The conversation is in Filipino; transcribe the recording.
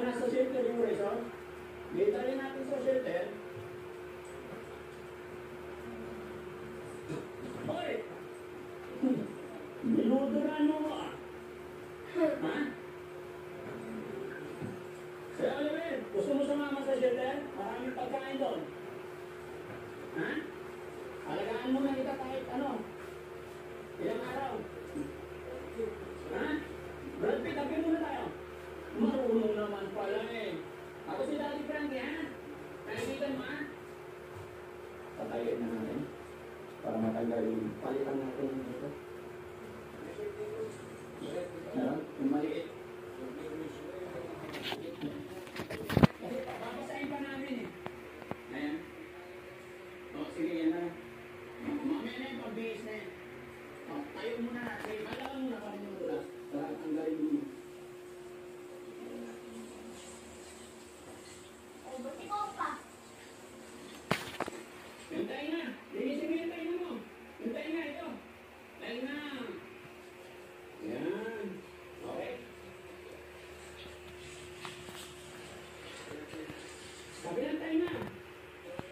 nasa shelter yung resort. Dito rin natin sa shelter. Hoy! Binuduran mo ah. Ha? Kaya Oliver, gusto mo sumama sa shelter? Maraming pagkain doon. Ha? Alagaan mo na kita kahit ano. Ilang araw. Ha? Brad Pitt, tapin muna tayo. Marunong naman pala eh. Ako si Daddy Frankie, ha? Nakikita mo, ha? Patayin na natin. Para matagal yung palitan natin ito. Ano? Yung maliit. Kasi papasahin pa namin eh. Ayan. O, sige, yan na. Mamaya na yung pambihis na yan. O, tayo muna. Sige, malawan muna kami muna. Para tanggalin mo.